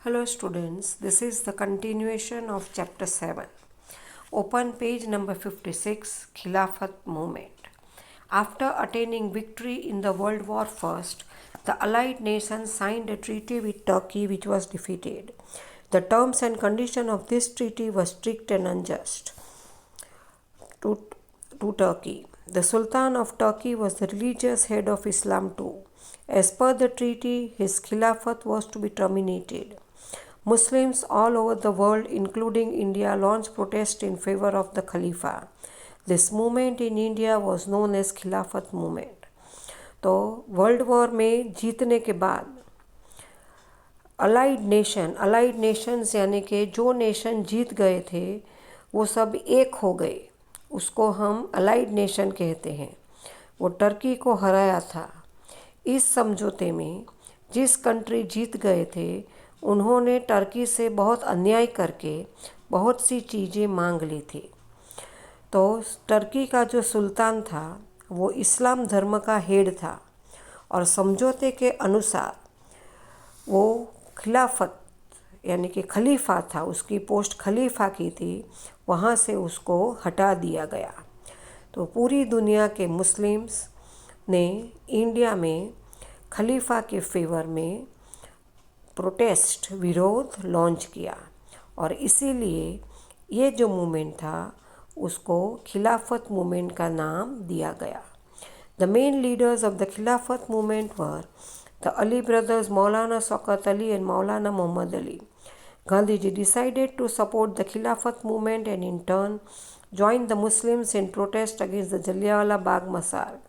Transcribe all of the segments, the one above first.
Hello students, this is the continuation of chapter 7. Open page number 56, Khilafat movement. After attaining victory in the World War I, the Allied nations signed a treaty with Turkey which was defeated. The terms and conditions of this treaty were strict and unjust to Turkey. The Sultan of Turkey was the religious head of Islam too. As per the treaty, his Khilafat was to be terminated. Muslims all over the world, including India, launched protests in favor of the Khalifa. This movement in India was known as Khilafat movement. तो world war में जीतने के बाद allied Nations यानी कि जो nation जीत गए थे वो सब एक हो गए, उसको हम अलाइड नेशन कहते हैं। वो टर्की को हराया था। इस समझौते में जिस कंट्री जीत गए थे उन्होंने टर्की से बहुत अन्याय करके बहुत सी चीज़ें मांग ली थी। तो टर्की का जो सुल्तान था वो इस्लाम धर्म का हेड था और समझौते के अनुसार वो खिलाफत यानी कि खलीफा था, उसकी पोस्ट खलीफा की थी, वहाँ से उसको हटा दिया गया। तो पूरी दुनिया के मुस्लिम्स ने इंडिया में खलीफा के फेवर में प्रोटेस्ट विरोध लॉन्च किया और इसीलिए ये जो मूवमेंट था उसको खिलाफत मूवमेंट का नाम दिया गया। The main leaders of the Khilafat movement were the Ali brothers Maulana Shaukat Ali and Maulana Mohammad Ali. Gandhiji decided to support the Khilafat movement and in turn joined the Muslims in protest against the Jallianwala Bagh massacre.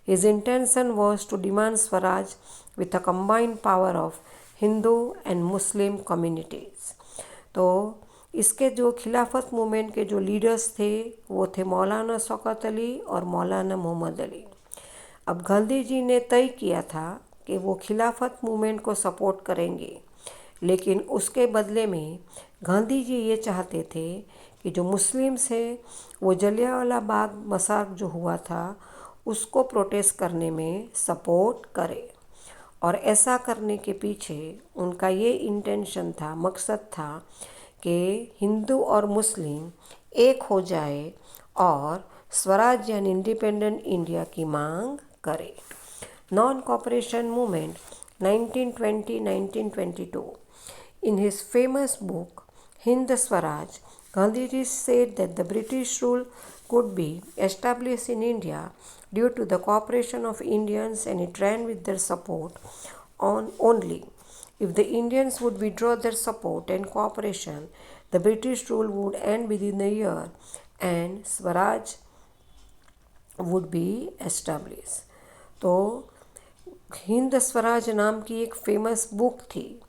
His intention was to demand Swaraj with a combined power of Hindu and Muslim communities. तो इसके जो खिलाफत movement के जो leaders थे वो थे मौलाना शौकत अली और मौलाना मोहम्मद अली। अब गांधी जी ने तय किया था कि वो खिलाफत मूवमेंट को सपोर्ट करेंगे, लेकिन उसके बदले में गांधी जी ये चाहते थे कि जो मुस्लिम्स हैं वो जलियांवाला बाग मसाक जो हुआ था उसको प्रोटेस्ट करने में सपोर्ट करें। और ऐसा करने के पीछे उनका ये इंटेंशन था, मकसद था कि हिंदू और मुस्लिम एक हो जाए और स्वराज यानी इंडिपेंडेंट इंडिया की मांग करे। Non cooperation movement 1920-1922. In his famous book Hind Swaraj, Gandhiji said that the British rule could be established in India due to the cooperation of Indians, and it ran with their support on only. If the Indians would withdraw their support and cooperation, the British rule would end within a year and Swaraj would be established. तो हिंद स्वराज नाम की एक famous book थी।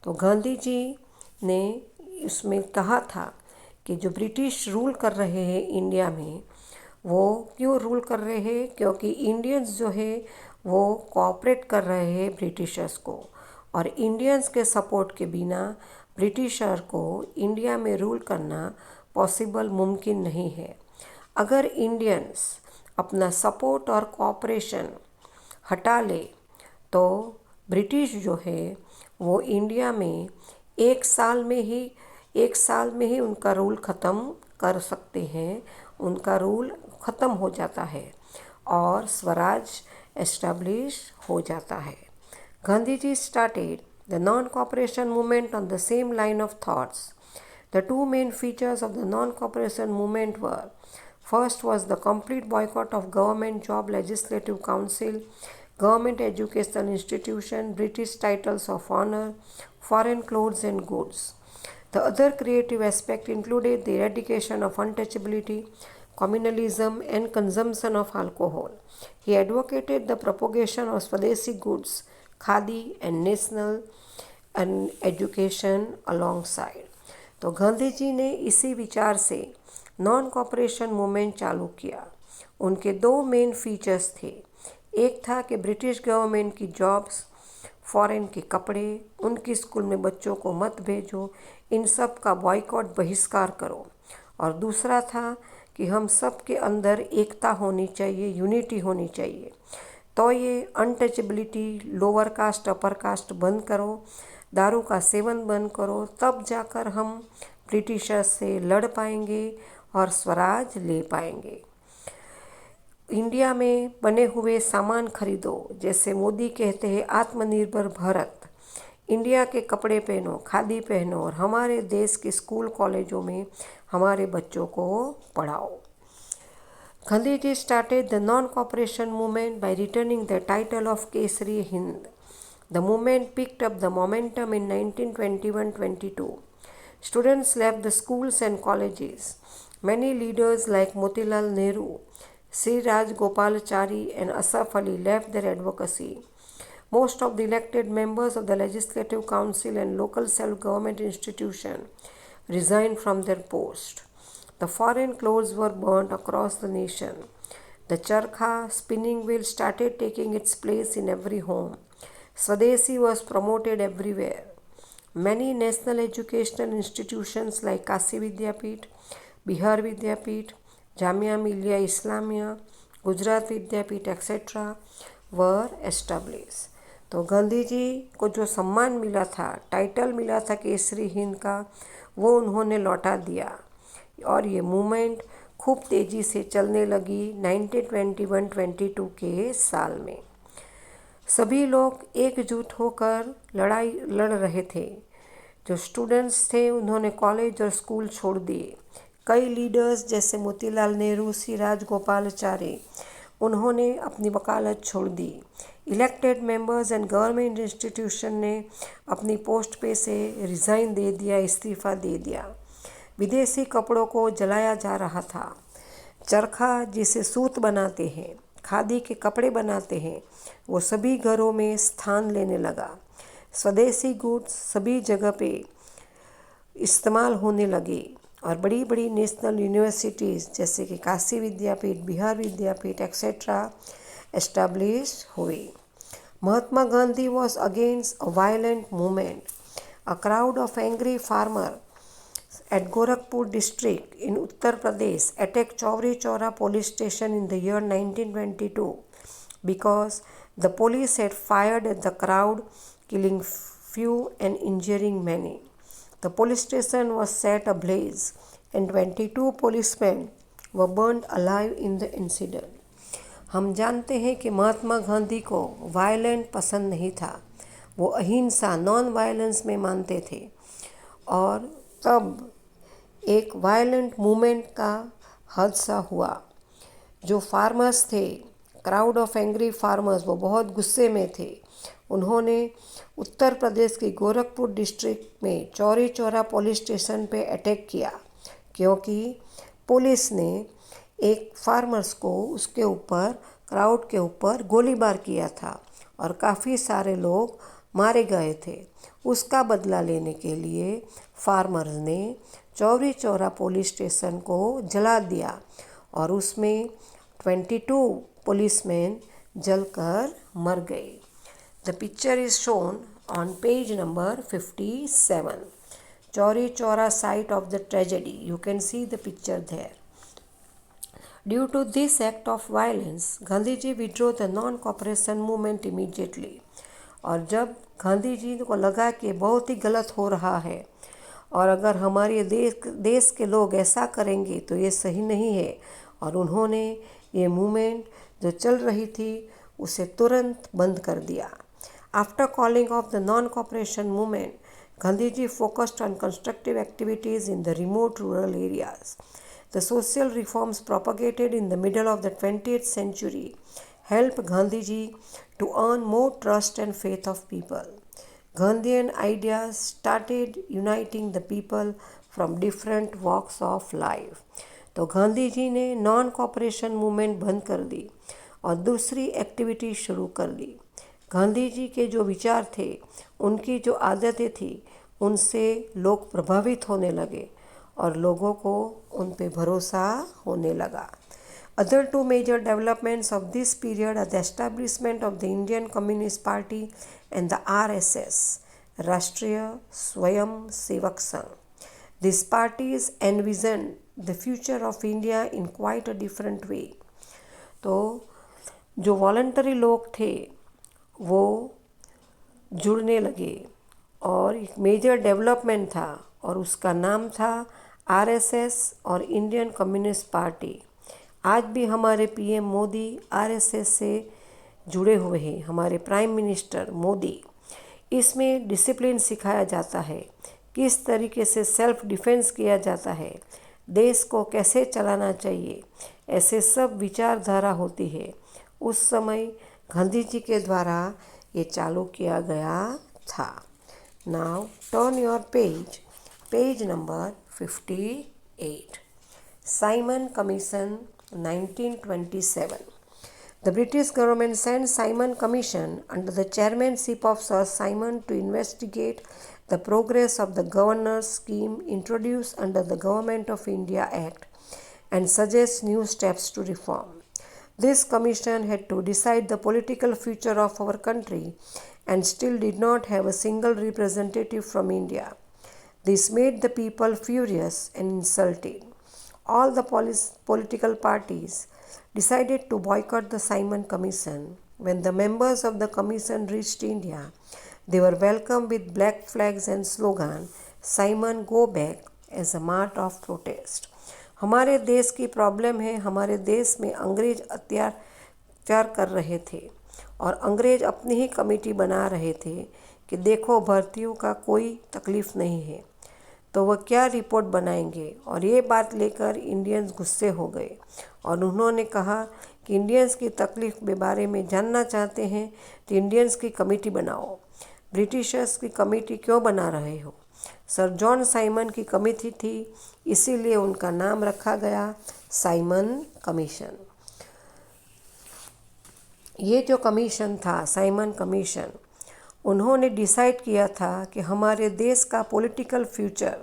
तो गांधी जी ने उसमें कहा था कि जो ब्रिटिश रूल कर रहे हैं इंडिया में वो क्यों रूल कर रहे हैं, क्योंकि इंडियंस जो है वो कोऑपरेट कर रहे हैं ब्रिटिशर्स को, और इंडियंस के सपोर्ट के बिना ब्रिटिशर को इंडिया में रूल करना पॉसिबल मुमकिन नहीं है। अगर इंडियंस अपना सपोर्ट और कोऑपरेशन हटा ले तो ब्रिटिश जो है वो इंडिया में एक साल में ही उनका रूल ख़त्म कर सकते हैं, उनका रूल ख़त्म हो जाता है और स्वराज एस्टैब्लिश हो जाता है। Gandhi ji started the non-cooperation movement on the same line of thoughts. The two main features of the non-cooperation movement were: first was the complete boycott of government job, legislative council, government educational institution, British titles of honor, foreign clothes and goods. The other creative aspect included the eradication of untouchability, communalism and consumption of alcohol. He advocated the propagation of Swadeshi goods, khadi and national and education alongside. तो गांधी जी ने इसी विचार से non cooperation movement चालू किया। उनके दो main features थे। एक था कि ब्रिटिश गवर्नमेंट की जॉब्स, फॉरेन के कपड़े, उनकी स्कूल में बच्चों को मत भेजो, इन सब का बॉयकॉट बहिष्कार करो। और दूसरा था कि हम सब के अंदर एकता होनी चाहिए, यूनिटी होनी चाहिए। तो ये untouchability, lower caste upper caste बंद करो, दारू का सेवन बंद करो, तब जाकर हम ब्रिटिशर्स से लड़ पाएंगे और स्वराज ले पाएंगे। इंडिया में बने हुए सामान खरीदो, जैसे मोदी कहते हैं आत्मनिर्भर भारत। इंडिया के कपड़े पहनो, खादी पहनो और हमारे देश के स्कूल कॉलेजों में हमारे बच्चों को पढ़ाओ। Gandhiji started the non-cooperation movement by returning the title of Kesari Hind. The movement picked up the momentum in 1921-22. Students left the schools and colleges. Many leaders like Motilal Nehru, Sri Rajgopalachari and Asaf Ali left their advocacy. Most of the elected members of the Legislative Council and local self-government institutions resigned from their post. The foreign clothes were burnt across the nation. The charkha spinning wheel started taking its place in every home. Swadeshi was promoted everywhere. Many national educational institutions like Kashi Vidyapeeth, Bihar Vidyapeeth, Jamia Millia Islamia, Gujarat Vidyapeeth, etc. were established. तो गांधी जी को जो सम्मान मिला था, title मिला था केसरी हिंद का, वो उन्होंने लौटा दिया और ये मूवमेंट खूब तेज़ी से चलने लगी 1921-22 के साल में। सभी लोग एकजुट होकर लड़ाई लड़ रहे थे। जो स्टूडेंट्स थे उन्होंने कॉलेज और स्कूल छोड़ दिए। कई लीडर्स जैसे मोतीलाल नेहरू, सी राजगोपालाचारी, उन्होंने अपनी वकालत छोड़ दी। Elected members and government institution ने अपनी पोस्ट पे से रिज़ाइन दे दिया, इस्तीफ़ा दे दिया। विदेशी कपड़ों को जलाया जा रहा था। चरखा जिसे सूत बनाते हैं, खादी के कपड़े बनाते हैं, वो सभी घरों में स्थान लेने लगा। स्वदेशी गुड्स सभी जगह पे इस्तेमाल होने लगे और बड़ी बड़ी नेशनल यूनिवर्सिटीज़ जैसे कि काशी विद्यापीठ, बिहार विद्यापीठ एक्सेट्रा एस्टैब्लिश हुई। Mahatma Gandhi was against a violent movement. A crowd of angry farmers at Gorakhpur district in Uttar Pradesh attacked Chauri Chaura police station in the year 1922 because the police had fired at the crowd, killing few and injuring many. The police station was set ablaze and 22 policemen were burned alive in the incident. हम जानते हैं कि महात्मा गांधी को violent पसंद नहीं था। वो अहिंसा, नॉन वायलेंस में मानते थे और तब एक वायलेंट मूवमेंट का हादसा हुआ। जो फार्मर्स थे, क्राउड ऑफ एंग्री फार्मर्स, वो बहुत गुस्से में थे। उन्होंने उत्तर प्रदेश के गोरखपुर डिस्ट्रिक्ट में चौरी चौरा पुलिस स्टेशन पे अटैक किया क्योंकि पुलिस ने एक फार्मर्स को उसके ऊपर, क्राउड के ऊपर गोलीबार किया था और काफ़ी सारे लोग मारे गए थे। उसका बदला लेने के लिए फार्मर्स ने चौरी चौरा पुलिस स्टेशन को जला दिया और उसमें 22 पुलिसमैन जलकर मर गए। The picture is shown on page number 57. Chauri Chaura site of the tragedy. You can see the picture there. Due to this act of violence, Gandhiji withdrew the non-cooperation movement immediately. और जब गांधी जी को लगा कि बहुत ही गलत हो रहा है और अगर हमारे देश के लोग ऐसा करेंगे तो ये सही नहीं है, और उन्होंने ये मूवमेंट जो चल रही थी उसे तुरंत बंद कर दिया। After calling of the non cooperation movement, Gandhiji focused on constructive activities in the remote rural areas. The social reforms propagated in the middle of the 20th century helped Gandhiji to earn more trust and faith of people. Gandhian ideas started uniting the people from different walks of life. तो गांधी जी ने non cooperation movement बंद कर दी और दूसरी activity शुरू कर दी। गांधी जी के जो विचार थे, उनकी जो आदतें थी, उनसे लोग प्रभावित होने लगे और लोगों को उन पे भरोसा होने लगा। Other two major developments of this period are the establishment of the Indian Communist Party and the RSS, Rashtriya Swayam Sevak Sangh. These parties envisioned the future of India in quite a different way. तो जो voluntary लोग थे वो जुड़ने लगे और एक major development था और उसका नाम था आरएसएस और इंडियन कम्युनिस्ट पार्टी। आज भी हमारे पीएम मोदी आरएसएस से जुड़े हुए हैं, हमारे प्राइम मिनिस्टर मोदी। इसमें डिसिप्लिन सिखाया जाता है, किस तरीके से सेल्फ डिफेंस किया जाता है, देश को कैसे चलाना चाहिए, ऐसे सब विचारधारा होती है। उस समय गांधी जी के द्वारा ये चालू किया गया था। Now turn your page number 58। Simon commission 1927। The British government sent Simon Commission under the chairmanship of Sir Simon to investigate the progress of the Governor's scheme introduced under the Government of India Act and suggest new steps to reform. This commission had to decide the political future of our country and still did not have a single representative from India. This made the people furious and insulted. All the political parties decided to boycott the Simon Commission. When the members of the commission reached India, they were welcomed with black flags and slogan, "Simon go back," as a mark of protest. हमारे देश की problem है, हमारे देश में अंग्रेज अत्याचार कर रहे थे और अंग्रेज अपनी ही कमेटी बना रहे थे कि देखो भर्तियों का कोई तकलीफ़ नहीं है, तो वह क्या रिपोर्ट बनाएंगे। और ये बात लेकर इंडियंस गुस्से हो गए और उन्होंने कहा कि इंडियंस की तकलीफ़ के बारे में जानना चाहते हैं तो इंडियंस की कमेटी बनाओ, ब्रिटिशर्स की कमेटी क्यों बना रहे हो। सर जॉन साइमन की कमेटी थी, इसीलिए उनका नाम रखा गया साइमन कमीशन। ये जो कमीशन था साइमन कमीशन, उन्होंने डिसाइड किया था कि हमारे देश का पॉलिटिकल फ्यूचर,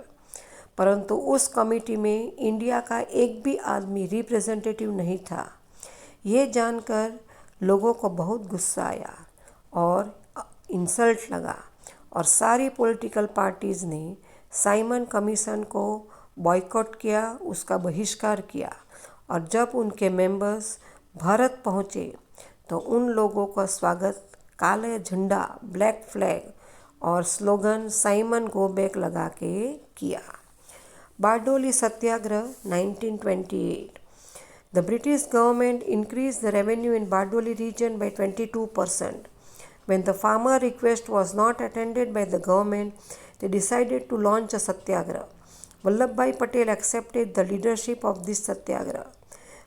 परंतु उस कमेटी में इंडिया का एक भी आदमी रिप्रेजेंटेटिव नहीं था। ये जानकर लोगों को बहुत गुस्सा आया और इंसल्ट लगा और सारी पॉलिटिकल पार्टीज़ ने साइमन कमीशन को बॉयकॉट किया, उसका बहिष्कार किया। और जब उनके मेंबर्स भारत पहुँचे तो उन लोगों का स्वागत काले झंडा, ब्लैक फ्लैग और स्लोगन साइमन गो बैक लगा के किया। बारडोली सत्याग्रह 1928। The British government increased the revenue in Bardoli region by 22%. When the farmer request was not attended by the government, they decided to launch a satyagraha. Vallabhbhai Patel accepted the leadership of this satyagraha.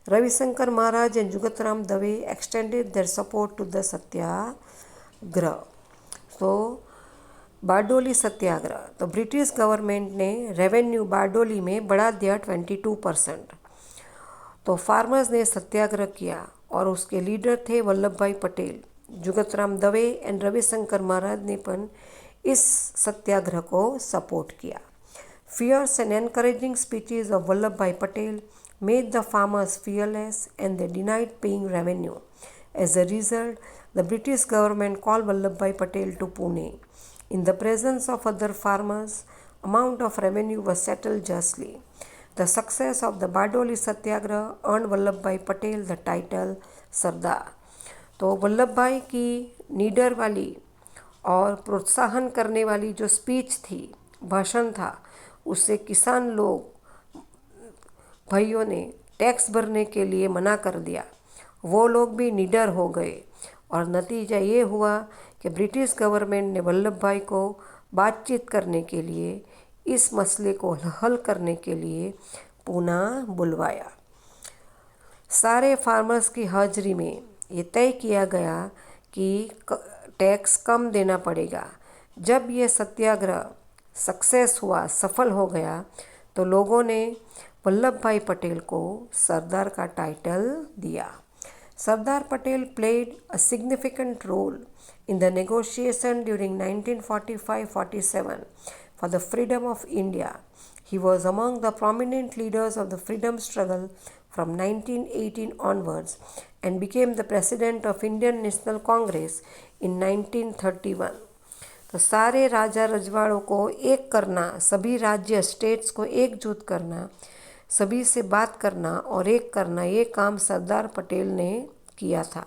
Ravi Shankar Maharaj and Jugat Ram Dave extended their support to the satyagraha. So, Bardoli सत्याग्रह, तो British government ने revenue Bardoli में बढ़ा दिया 22%। तो farmers ने सत्याग्रह किया और उसके लीडर थे वल्लभ भाई पटेल, जुगत राम दवे एंड रविशंकर महाराज ने पण इस सत्याग्रह को सपोर्ट किया। Fierce and encouraging speeches of Vallabh bhai Patel made the farmers fearless and they denied paying revenue. As a result, the British government called Vallabhbhai Patel to Pune. In the presence of other farmers, amount of revenue was settled justly. The success of the Bardoli Satyagraha earned Vallabhbhai Patel the title सरदार। तो वल्लभ भाई की नीडर वाली और प्रोत्साहन करने वाली जो speech थी, भाषण था, उससे किसान लोग भाइयों ने टैक्स भरने के लिए मना कर दिया। वो लोग भी निडर हो गए और नतीजा ये हुआ कि ब्रिटिश गवर्नमेंट ने वल्लभ भाई को बातचीत करने के लिए, इस मसले को हल करने के लिए पूना बुलवाया। सारे फार्मर्स की हाजिरी में ये तय किया गया कि टैक्स कम देना पड़ेगा। जब ये सत्याग्रह सक्सेस हुआ, सफल हो गया, तो लोगों ने वल्लभ भाई पटेल को सरदार का टाइटल दिया। Sardar Patel played a significant role in the negotiation during 1945-47 for the freedom of India. He was among the prominent leaders of the freedom struggle from 1918 onwards and became the president of Indian National Congress in 1931. तो सारे राजा रजवाड़ों को एक करना, सभी राज्य states को एकजुट करना, सभी से बात करना और एक करना, ये काम सरदार पटेल ने किया था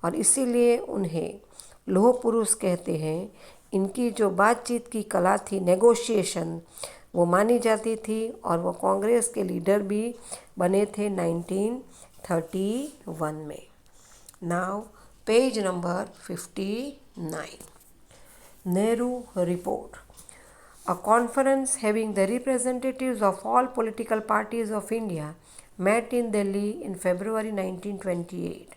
और इसीलिए उन्हें लौह पुरुष कहते हैं। इनकी जो बातचीत की कला थी, नेगोशिएशन, वो मानी जाती थी और वो कांग्रेस के लीडर भी बने थे 1931 में। Now page number 59, Nehru report. A conference having the representatives of all political parties of India met in Delhi in February 1928.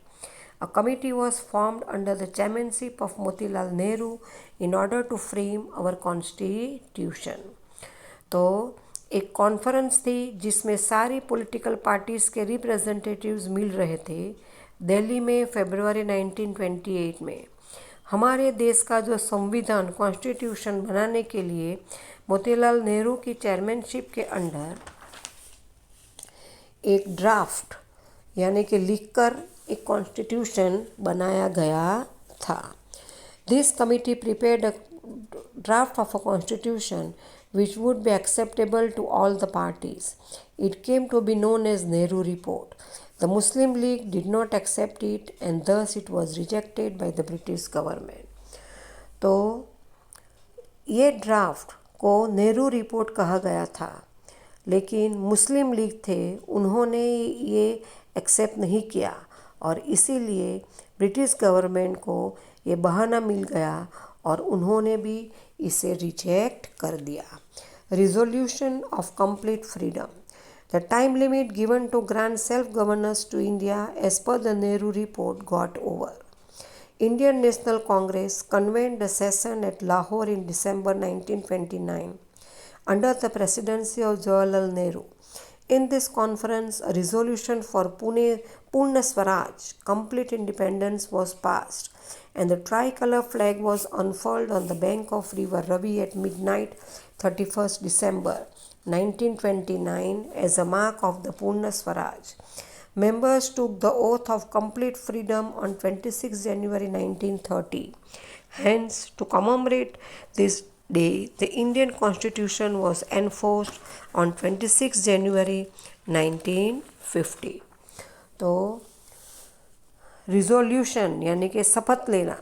A committee was formed under the chairmanship of Motilal Nehru in order to frame our constitution. तो एक conference थी जिसमें सारी political parties के representatives मिल रहे थे दिल्ली में फरवरी 1928 में। हमारे देश का जो संविधान कॉन्स्टिट्यूशन बनाने के लिए मोतीलाल नेहरू की चेयरमैनशिप के अंडर एक ड्राफ्ट यानी कि लिखकर एक कॉन्स्टिट्यूशन बनाया गया था। This committee prepared a draft of a constitution which would be acceptable to all the parties. It came to be known as Nehru Report. The Muslim League did not accept it and thus it was rejected by the British government. तो ये draft को Nehru report कहा गया था, लेकिन मुस्लिम league थे, उन्होंने ये एक्सेप्ट नहीं किया और इसीलिए ब्रिटिश गवर्नमेंट को ये बहाना मिल गया और उन्होंने भी इसे रिजेक्ट कर दिया। Resolution of complete freedom. The time limit given to grant self governance to India as per the Nehru report got over. Indian National Congress convened a session at Lahore in December 1929 under the presidency of Jawaharlal Nehru. In this conference, a resolution for Purna Swaraj, complete independence, was passed, and the tricolor flag was unfurled on the bank of River Ravi at midnight, 31st December 1929, as a mark of the Purna Swaraj. Members took the oath of complete freedom on 26 January 1930. Hence, to commemorate this day, the Indian Constitution was enforced on 26 January 1950. तो resolution यानी कि शपथ लेना,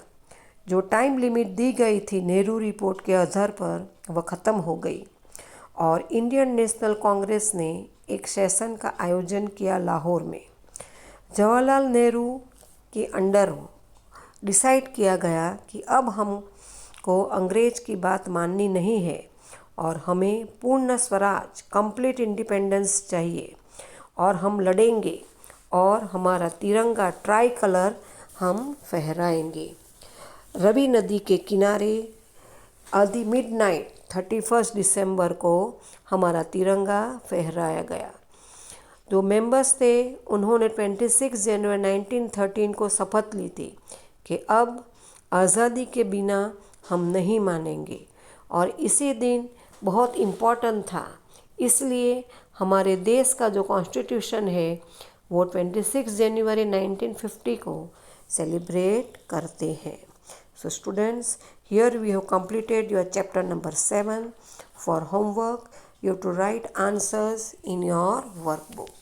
जो time limit दी गई थी Nehru report के आधार पर, वह ख़त्म हो गई और इंडियन नेशनल कांग्रेस ने एक सेशन का आयोजन किया लाहौर में। जवाहरलाल नेहरू के अंडर डिसाइड किया गया कि अब हमको अंग्रेज की बात माननी नहीं है और हमें पूर्ण स्वराज, कंप्लीट इंडिपेंडेंस चाहिए और हम लड़ेंगे और हमारा तिरंगा ट्राई कलर हम फहराएंगे। रवि नदी के किनारे आदि मिडनाइट 31 दिसंबर को हमारा तिरंगा फहराया गया। जो मेंबर्स थे उन्होंने 26 जनवरी 1913 को शपथ ली थी कि अब आज़ादी के बिना हम नहीं मानेंगे और इसी दिन बहुत इम्पोर्टेंट था, इसलिए हमारे देश का जो कॉन्स्टिट्यूशन है वो 26 जनवरी 1950 को सेलिब्रेट करते हैं। So students, here we have completed your chapter number 7. For homework, you have to write answers in your workbook.